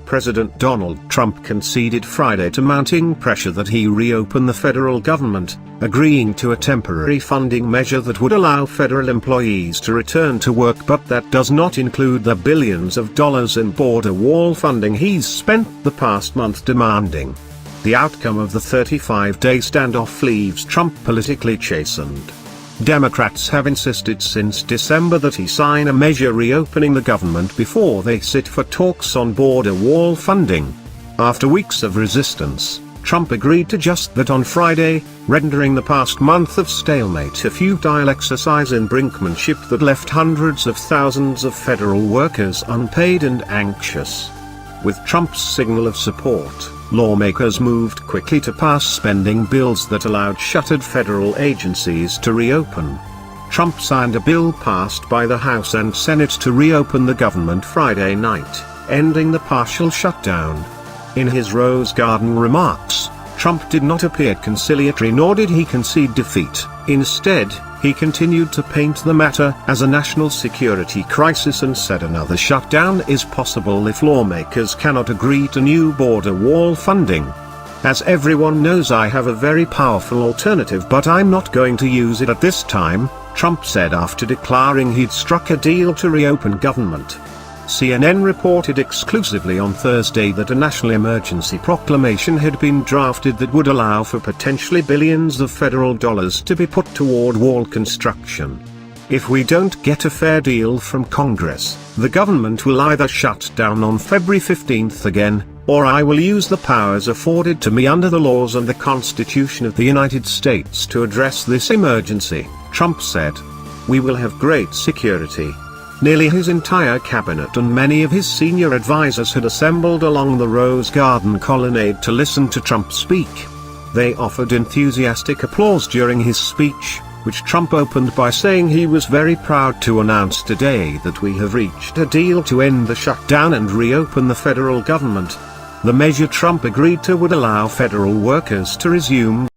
President Donald Trump conceded Friday to mounting pressure that he reopen the federal government, agreeing to a temporary funding measure that would allow federal employees to return to work, but that does not include the billions of dollars in border wall funding he's spent the past month demanding. The outcome of the 35-day standoff leaves Trump politically chastened. Democrats have insisted since December that he sign a measure reopening the government before they sit for talks on border wall funding. After weeks of resistance, Trump agreed to just that on Friday, rendering the past month of stalemate a futile exercise in brinkmanship that left hundreds of thousands of federal workers unpaid and anxious. With Trump's signal of support, lawmakers moved quickly to pass spending bills that allowed shuttered federal agencies to reopen. Trump signed a bill passed by the House and Senate to reopen the government Friday night, ending the partial shutdown. In his Rose Garden remarks, Trump did not appear conciliatory, nor did he concede defeat. Instead, he continued to paint the matter as a national security crisis and said another shutdown is possible if lawmakers cannot agree to new border wall funding. As everyone knows, I have a very powerful alternative, but I'm not going to use it at this time, Trump said after declaring he'd struck a deal to reopen government. CNN reported exclusively on Thursday that a national emergency proclamation had been drafted that would allow for potentially billions of federal dollars to be put toward wall construction. If we don't get a fair deal from Congress, the government will either shut down on February 15th again, or I will use the powers afforded to me under the laws and the Constitution of the United States to address this emergency, Trump said. We will have great security. Nearly his entire cabinet and many of his senior advisors had assembled along the Rose Garden colonnade to listen to Trump speak. They offered enthusiastic applause during his speech, which Trump opened by saying he was very proud to announce today that we have reached a deal to end the shutdown and reopen the federal government. The measure Trump agreed to would allow federal workers to resume